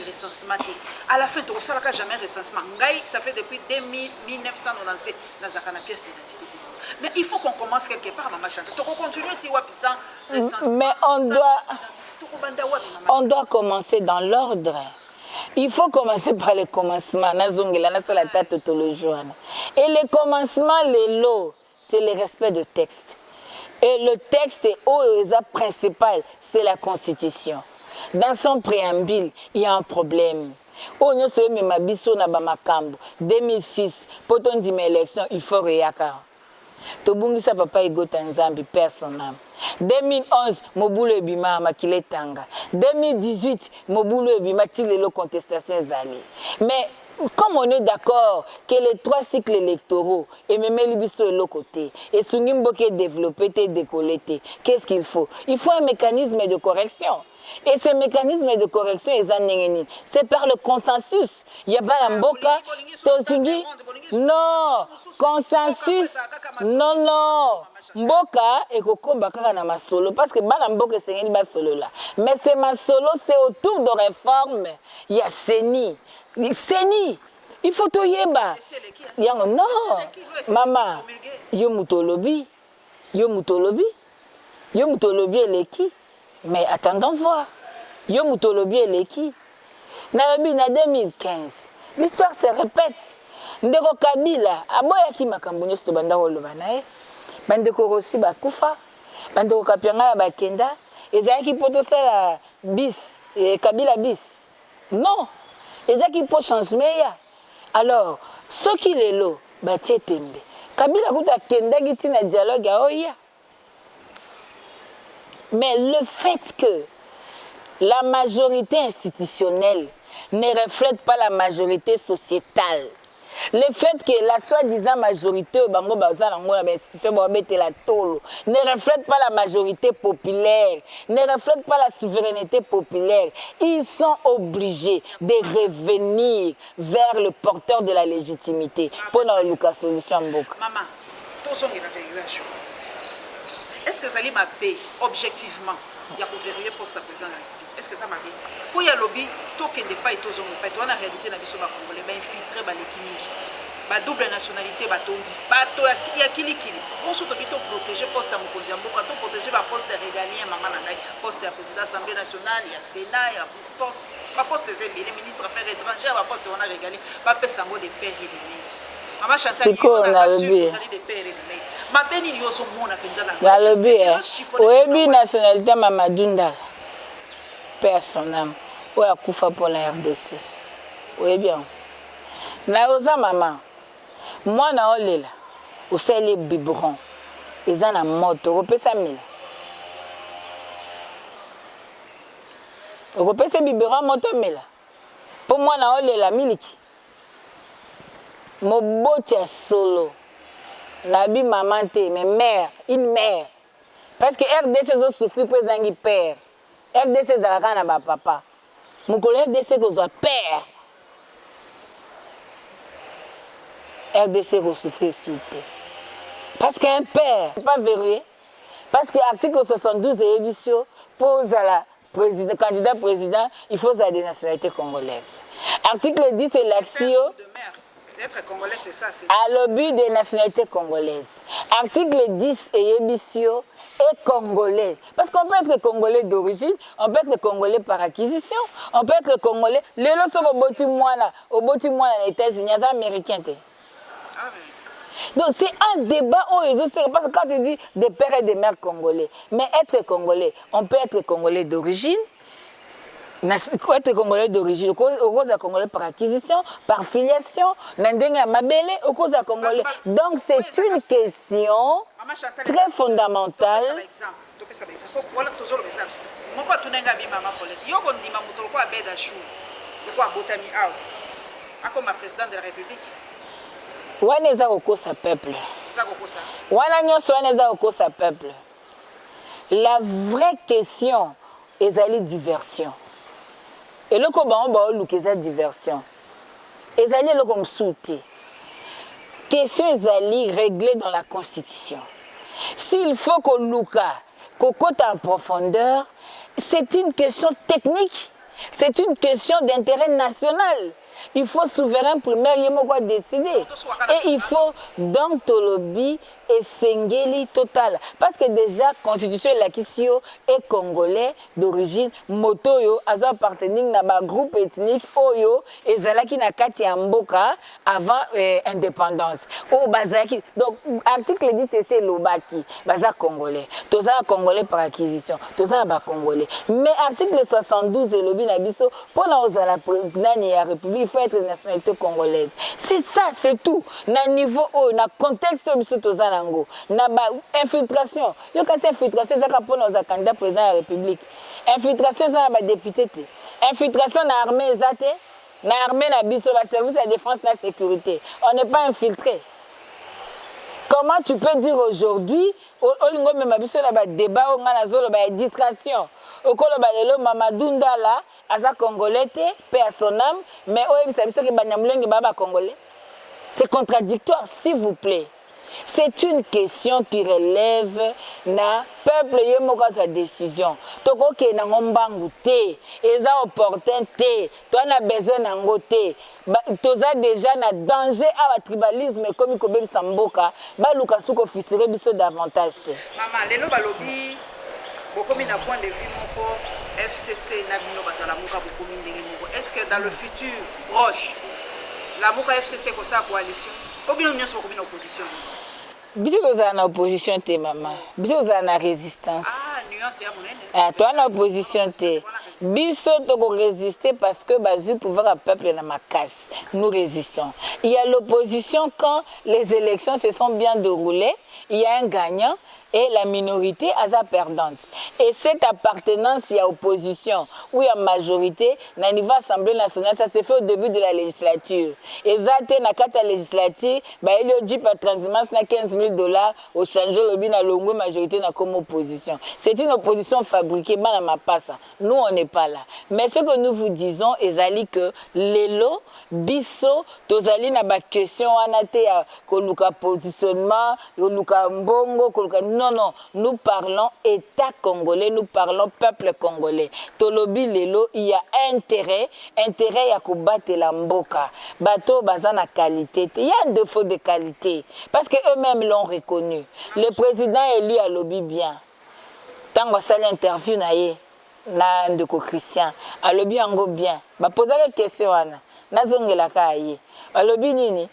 recensement. À la fin, tu ne jamais recensement. Ça fait depuis 1997 dans la pièce d'identité. Mais il faut qu'on commence quelque part, maman Chantal. Tu continues à mais on doit commencer dans l'ordre. Il faut commencer par le commencement. Et le commencement, c'est le respect de texte. Et le texte principal, c'est la Constitution. Dans son préambule, il y a un problème. 2006, pour ton élection, il faut réaccorder. Tobungisa papa ego Tanzambi personnel. 2011 Mobulo Ebima makile tanga. 2018 Mobulo Ebima tilelo contestation zali. Mais comme on est d'accord que les 3 cycles électoraux et même libiso de côté et Sungimbo qui est développé et décollé, qu'est-ce qu'il faut? Il faut un mécanisme de correction. Et ces mécanismes de correction, c'est par le consensus. Il y a pas d'amboka, non, consensus, non. Mboka et koko bakara na masolo parce que bana mboka c'est une basolo là. Mais c'est masolo, c'est autour de réforme. Il y a Seni. Il faut to yeba. Non, maman, yo mutolobi eleki. Mais attendons voir. Yo mutolobi eleki. Na 2015. L'histoire se répète. Ndeko Kabila, aboyaki makambo nyonso banda koloba na ye. Bandeko Rossi bakufa. Bandeko Kapianga ya bakenda. Ezalaki poto sala bis, Kabila bis. Non. Ezalaki po changement ya. Alors, ce qui lelo batie tembe. Kabila kuta kendaki tina dialogue ya oya. Mais le fait que la majorité institutionnelle ne reflète pas la majorité sociétale, Le fait que la soi-disant majorité au Bango Baza ne reflète pas la majorité populaire, ne reflète pas la souveraineté populaire. Ils sont obligés de revenir vers le porteur de la légitimité pour la solution. Maman, tous sont régulation. Est-ce que ça m'a payé objectivement? Il y a verrouiller poste à président de la République. Est-ce que ça m'a payé? Pour y a lobby, tout qui n'est pas et tous on pas. Toi, la réalité, n'a pas besoin de congolais, mais infiltré, bah les kimiki, bah double nationalité, bah tondi, bah to y a kili. On se doit plutôt protéger poste à Mokondi, Mboka, tout protéger bah poste de régalien, maman nangai, poste à président de l'Assemblée nationale, il y a Sénat, il y a poste, bah poste des les ministres affaires étrangères, bah poste on a régalé, bah pèse en mot des pères et des mères. Maman Chantal, il y a des pères et des mères. Ma béni il y a son monde à penser dans le but. Oui, nationalité Mamadou Ndala. Père son âme. Oui, à Koufa pour la RDC. Oui, bien. Naoza maman. Moi, na olela. Où c'est les biberons. Ils ont la moto. Vous ça mille. Vous pouvez ces biberons moto mille. Pour moi, na olela miliki. Mon beau solo. Nabi maman te, mais mère, une mère. Parce que RDC ont souffert pour les père. RDC zara na ba papa. Mon collègue RDC ko zo père. RDC ko souffrir souté. Parce qu'un père, pas verrouillé. Parce que l'article 72 de l'émission pose à la président, candidat président, il faut à des nationalités congolaises. Article 10 c'est l'action. Être congolais, c'est ça. À l'objet des nationalités congolaises. Article 10 et Ébissio est congolais. Parce qu'on peut être congolais d'origine, on peut être congolais par acquisition, on peut être congolais. Les lots sont au boti moana les États-Unis, américains. Donc c'est un débat où ils ont. Parce que quand tu dis des pères et des mères congolais, mais être congolais, on peut être congolais d'origine. Être congolais d'origine, au cause de congolais par acquisition, par filiation, au cause de congolais. Donc c'est une question très fondamentale. Président de la République. Waneza okosa peuple. Wana nyonso waneza okosa peuple. La vraie question est la diversion. Et le combat on a diversion. Ezali le comme souté. Question ezali réglée dans la Constitution. S'il faut que Luka cocote en profondeur, c'est une question technique, c'est une question d'intérêt national. Il faut souverain primaire, il faut décider. Et il faut donc Tolobi et Sengeli total. Parce que déjà, la constitution de la Kissio est congolais d'origine. Motoyo, a appartenu à un groupe ethnique Oyo et Zalaki Nakati Mboka avant indépendance. Donc, article 10, c'est Lobaki, Baza congolais. Tous congolais par acquisition. Tous congolais. Mais article 72 et Lobi Nabiso, pour la République, il faut être de nationalité congolaise. C'est ça, c'est tout. Na niveau haut, na contexte nango, na ba infiltration. Yo kasi infiltration ça pour nos candidats président de la République. Infiltration ça ba député té. Infiltration na armée ezate, na armée na biso ba service de défense na sécurité. On n'est pas infiltré. Comment tu peux dire aujourd'hui olingo même biso na ba débat on a zolo ba distraction. Okolo ba lelo Mamadou Ndala aza congolais té, paix à son âme, mais oyebisa biso ke banyamulenge ba congolais. C'est contradictoire, s'il vous plaît. C'est une question qui relève na peuple yemoko sa décision. Toko ke na ngombangu te, eza opportun te, toi na besoin nango te. Toza déjà na danger à la tribalisme comme kobebi samboka, ba luka suko fissuré biso davantage te. Maman, lelo balobi bokomi na point de vue moko FCC na bino batala muka bokomi ndenge moko. Est-ce que dans le futur proche la muka FCC ko sa coalition ou bien nyonso bokomi na opposition? Biso toza na opposition te maman. Biso toza na résistance. Ah, nuance ya monene. Ah, toi na opposition te. Biso toko résister parce que bazu pouvoir à peuple na makas. Nous résistons. Il y a l'opposition quand les élections se sont bien déroulées il y a un gagnant et la minorité a perdante. Et cette appartenance, il y a opposition ou il y a majorité, dans le niveau Assemblée nationale, ça s'est fait au début de la législature. Et ça, dans la législature, il y a dit par transhumance na $15,000 au changer le bin à longue majorité comme opposition. C'est une opposition fabriquée, nous on n'est pas là. Mais ce que nous vous disons, est que l'élo, biso, tozali na ba question anate ya koluka positionnement, koluka mbongo, koluka non, nous parlons État congolais, nous parlons peuple congolais. Tolobi lelo, il y a intérêt à combattre la mboka. Bateau bazana qualité. Il y a un défaut de qualité. Parce qu'eux-mêmes l'ont reconnu. Le président élu a lobby bien. Tant que ça l'interview na ndeko Christian, a lobby ango bien. Ba poser la question ana. Nazongela ka ye. A lobby nini?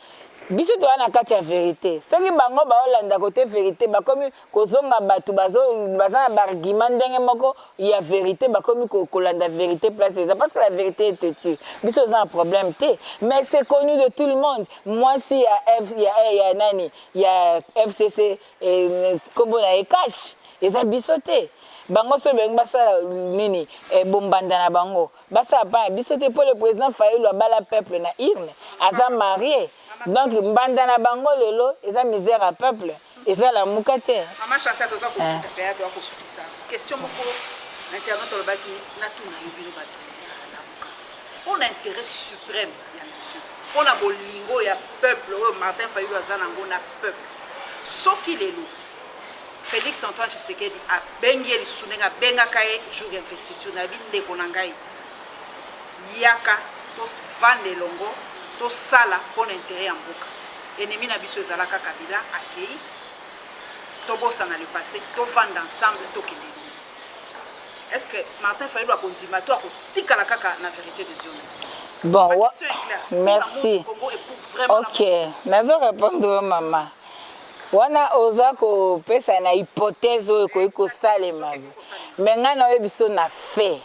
Biso to na kati ya vérité. Soki bango ba olanda côté vérité ba komi kozonga batu bazana bargument ndenge moko ya vérité ba komi kolanda vérité place ça parce que la vérité est têtue. Biso ça un problème té, mais c'est connu de tout le monde. Moi si il y a FCC et comme on a cash, ils ont bisoté. Bango so beng basa nini bombanda na bango. Basa pa bisoté pour le président Fayulu abala peuple na irne, aza marié. Donc, bandana bango lelo, ils ont misère à peuple. Ils ont la moukate. Maman Chantal, tu as question beaucoup. L'internet, on va dire, on a intérêt suprême, on a bolingo, il y a peuple, Martin Fayulu Azanango, on a peuple. Ce qu'il est loup, Félix Antoine Tshisekedi a bengi le sounenga benga kaye jour d'investiture na binde konangai. Yaka tos vande longo. To sala pour l'intérêt en boka. Ennemi na biso ezalaka Kabila akei. To bossa na le passé, to vendre ensemble to kene. Est-ce que Martin Fayulu a kondima to akotika la kaka na vérité des yeux? Bon, merci. OK, nazo répondre maman. Wana oza ko pesa na hypothèse ko salema. Mais ngana oyebiso na fait.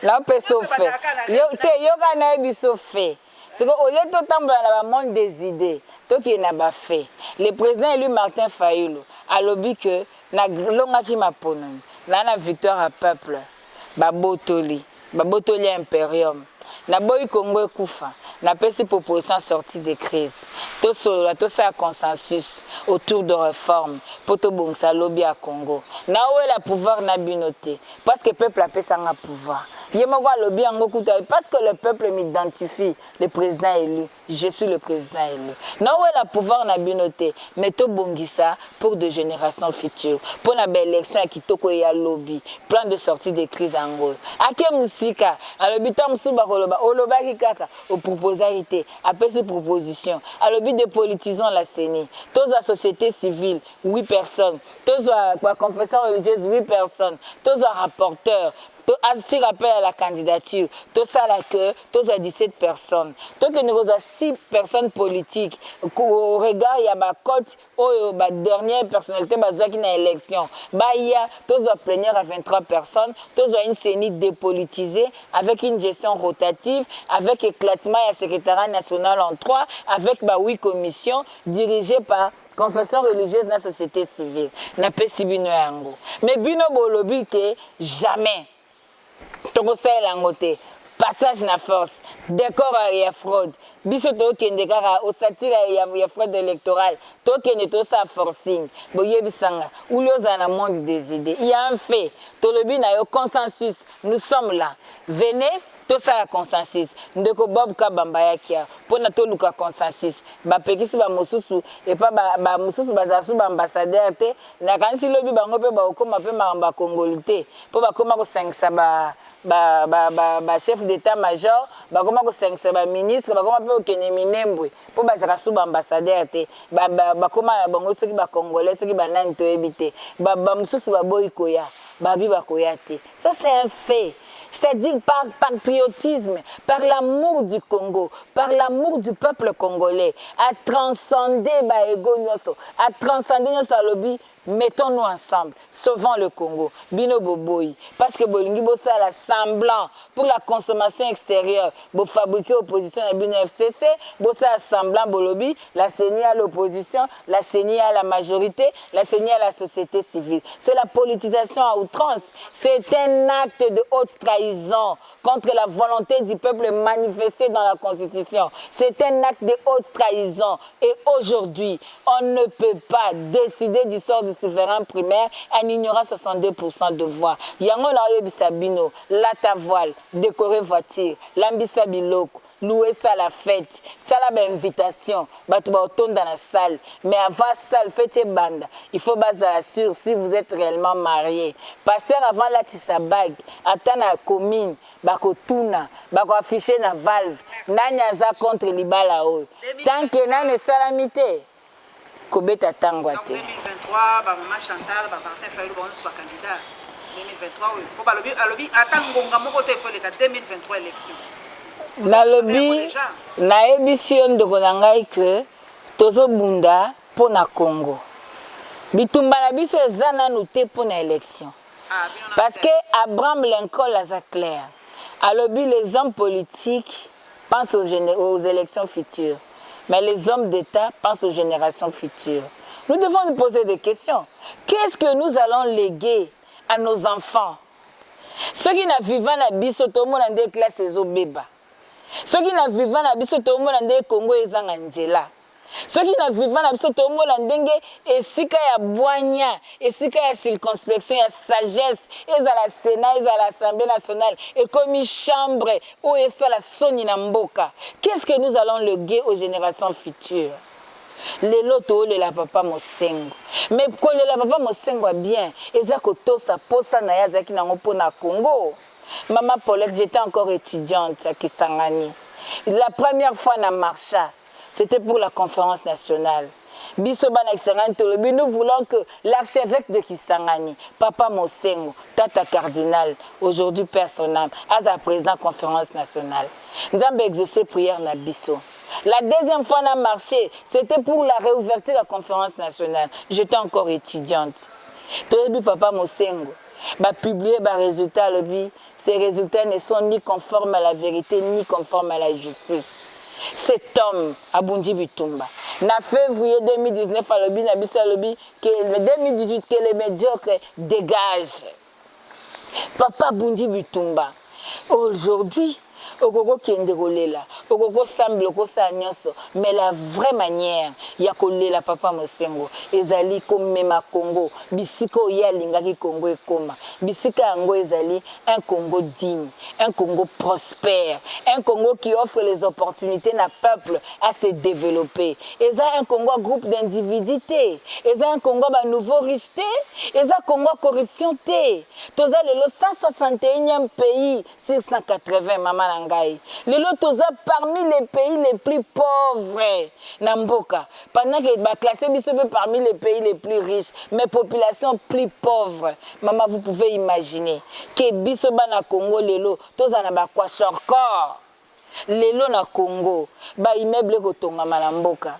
Na peso fait. Yo te yoga na oyebiso fait. C'est qu'au lieu de tambour dans le monde des idées, tout qui n'a pas fait. Le président élu Martin Fayulu a lobby que na longa qui m'a poné, na victoire à peuple, babotoli imperium, na boy Congo kufa, na pesi proposition sortie de crise. Tout solo, tout ça consensus autour de réformes pour tout bon ça lobby à Congo. Na où est la pouvoir na binoté parce que peuple a pesa un pouvoir. Parce que le peuple m'identifie, le président élu, je suis le président élu. Non, où est le pouvoir na binoté, mais tout bongisa pour de générations futures. Pour la belle élection qui toko ya lobby, plan de sortie des crises en gros. Ake musika, à l'habitant msuba koloba, oloba kikaka, au proposalité, après ces propositions, à l'objet de politisons la CENI, tous la société civile, 8 personnes, tous la confession religieuse, 8 personnes, tous les rapporteurs. Si rappel à la candidature, tout ça là que, tous à 17 personnes. Tout que nous avons 6 personnes politiques. Au regard, il y a ma cote, ma dernière personnalité, qui est dans l'élection. Il y a tous à plénière à 23 personnes, tous à une CENI dépolitisée, avec une gestion rotative, avec éclatement et un secrétariat national en 3, avec 8 commissions dirigées par confession religieuse dans la société civile. Na pesi bino yango. Mais bino bolobi que jamais. Tokosai langote, passage na force, décor à fraude, biso to kende kaka au satire ya fraude électorale, to kende to sa forcing, boye bisanga, ou le dans le monde des idées. Il y a un fait, to le bin a consensus, nous sommes là. Venez, tout ça consensus. Ndeko Bob Kabamba yakia, pona to luka consensus. Ba pekisi ba mosusu et pas ba mosusu bazasu ba ambassadeur te, na kanisi lobi bango pe ba okoma pe mamba congolité, po ba koma ko 5 ba chef d'état-major, ba koma ko 5 ba ministre, ba koma pe okene minembwe, po bazaka su ba ambassadeur te, ba koma bango soki ba congolais, soki ba nani to ebité, ba mosusu ba boy koya, ba bi ba koya te. Ça c'est un fait. C'est-à-dire par patriotisme, par l'amour du Congo, par l'amour du peuple congolais, à transcender à transcender notre lobby mettons-nous ensemble, sauvons le Congo. Bino boboyi. Parce que bolingi bossa la semblant pour la consommation extérieure. Bo fabriquer opposition à Bino FCC, bossa semblant bolobi, la CENI à l'opposition, la CENI à la majorité, la CENI à la société civile. C'est la politisation à outrance. C'est un acte de haute trahison contre la volonté du peuple manifestée dans la Constitution. C'est un acte de haute trahison. Et aujourd'hui, on ne peut pas décider du sort du souverain primaire en ignorant 62% de voix. Yango na yebisa bino, lata voile, décorer voiture, lambisa biloko, louer ça la fête, ça la invitation, bato ba autonde dans la salle. Mais avant salle, fête bande, il faut baser sûr si vous êtes réellement marié. Pasteur avant la tissa bague, attend la commune, bako tuna, bako afficher na valve, nanyaza contre libala o. Tant que nan salamité. Kobeta tangwa te. 2023 ba maman Chantal ba Martin Fayulu ba onso ba candidat 2023 oui ko ba lobi atangonga moko te fo le 2023 élection. Na lobi na ebisio ndoko na ngai que tozo bunda pona Congo. Bitumba na biso eza nanu te pona élection. Parce que Abraham Lincoln a clair. Alobi les hommes politiques pensent aux élections futures. Mais les hommes d'État pensent aux générations futures. Nous devons nous poser des questions. Qu'est-ce que nous allons léguer à nos enfants? Ceux qui ne vivent pas biso to mona nde classe ezo beba. Ceux qui ne vivent pas biso to mona nde Congo ezanga nzela. Ceux qui ne vivent pas biso to mona ndenge esika ya boanya, esika ya circonspection, ya sagesse, eza la Sénat, eza l'Assemblée nationale, et comme une chambre où est la soni na mboka. Qu'est-ce que nous allons léguer aux générations futures? Les lotos, la papa mosengo. Mais quand le papa mosengo est bien, eza kotosa posa na ya zaki na ngopo na Congo. Maman Paulette, j'étais encore étudiante à Kisangani. La première fois na marcha, c'était pour la conférence nationale. Nous voulons que l'archevêque de Kisangani, Papa Mosengo, Tata Cardinal, aujourd'hui Père Sonam, à président de la conférence nationale. Nous avons exaucé prière na biso. La deuxième fois, on a marché, c'était pour la réouverture de la conférence nationale. J'étais encore étudiante. Papa Mosengo a publié les résultats. Ces résultats ne sont ni conformes à la vérité, ni conformes à la justice. Cet homme, Abundi Bitumba, en février 2019, que 2018, que les médiocres dégagent. Papa Abundi Bitumba, aujourd'hui, Ogogo kende kolela, ogogo semble kosa nyonso, mais la vraie manière ya kolela Papa Mosengo ezali comme mema Congo, bisiko ya lingaki Congo ekoma, bisika yango ezali un Congo digne, un Congo prospère, un Congo qui offre les opportunités na peuple à se développer. Eza un Congo groupe d'individus, eza un Congo ba nouveau richeté, eza Congo corruption té. Toza le 161e pays sur 180 maman. Les lotos parmi les pays les plus pauvres Namboka. Pendant que va classer parmi les pays les plus riches, mais population plus pauvre. Maman, vous pouvez imaginer que bisoba na Congo lelo tozana ba kwa shorkor. Lelo na Congo ba immeuble ko tonga malamboka.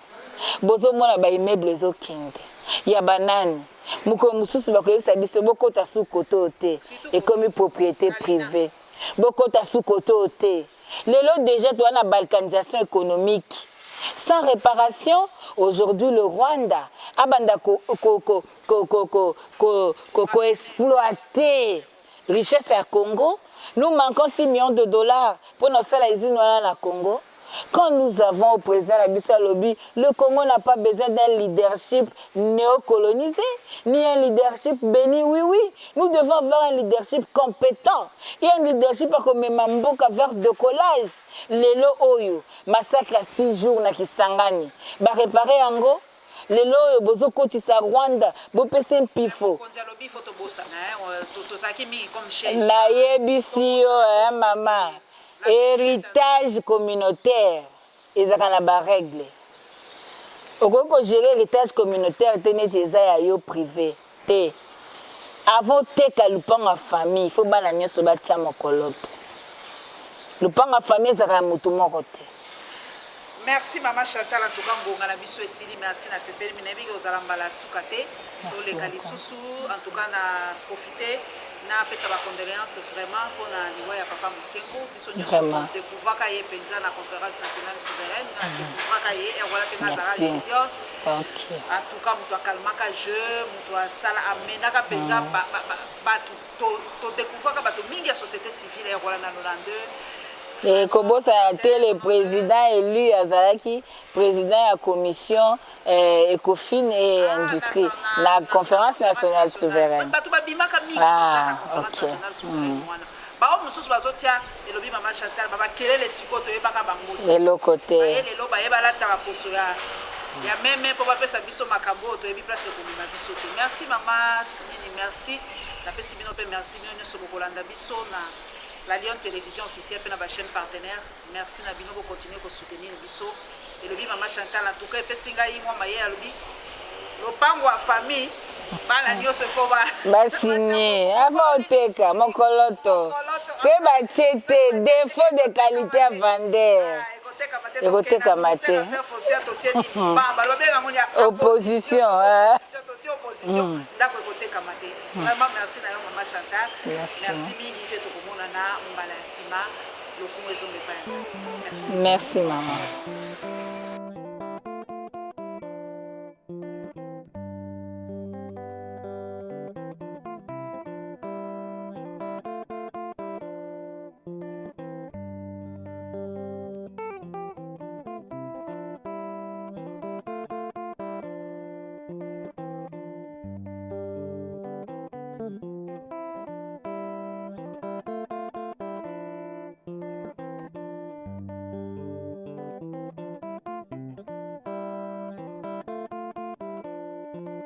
Bozo mona ba immeuble zo kinde. Ya banani. Muko mususu ba ko yebisa biso boko ta sous côté et comme propriété privée. Beaucoup de sous-côté. Les lots déjà doivent la balkanisation économique. Sans réparation, aujourd'hui le Rwanda a exploité richesse à Congo. Nous manquons 6 millions de dollars pour nos salaires à Congo. Quand nous avons au président Abissa Lobby, le Congo n'a pas besoin d'un leadership néocolonisé, ni un leadership béni, oui. Nous devons avoir un leadership compétent. Et un leadership comme Mamboka vers de collage. Lelo Oyo, massacre à 6 jours na Kisangani. Ba réparer Ango. Lelo Oyo, bozo kotisa Rwanda, bo pese mpifo. Na yebisi yo, maman. Héritage communautaire, ils ont des règles. Au Congo, gérer l'héritage communautaire, c'est yo privé. Avant de lupang en famille, il faut que nous soyons en famille. Lupang en famille, c'est un mouton. Merci Maman Chantal en tout cas ngonga na biso esili merci na sepeli minabi ko zala mbala sukate to le kalisusu en tout cas na profiter na pesa ba condoléances vraiment pour na liwa ya papa Mosengo biso nyoso découvrir ka ye penza na conférence nationale souveraine na découvrir ka ye et voilà que na zala étudiante OK en tout cas muto akalmaka jeu muto asala amena ka penza ba to découvrir ka bato mingi ya société civile et voilà na 92. Et Kobosa a été le président élu à Zalaki, président de la commission Ecofin et Industrie, la conférence nationale souveraine. Ah, ok. Et le côté. Merci maman, merci. La Lyon Télévision officielle pour la chaîne partenaire. Merci Nabino pour continuer à soutenir Bisso. Et le Maman Chantal, en tout cas, Pessinga Imo Maye Alobi. Le pango à famille. Balanio se faut ba signé avant teka mokoloto. C'est ba chete défaut de qualité à vendre. Ekoteka maté. Opposition. Vraiment merci na yo Maman Chantal. Merci mingi pe to komona na mbala sima lokumu ezo mepa. Merci maman.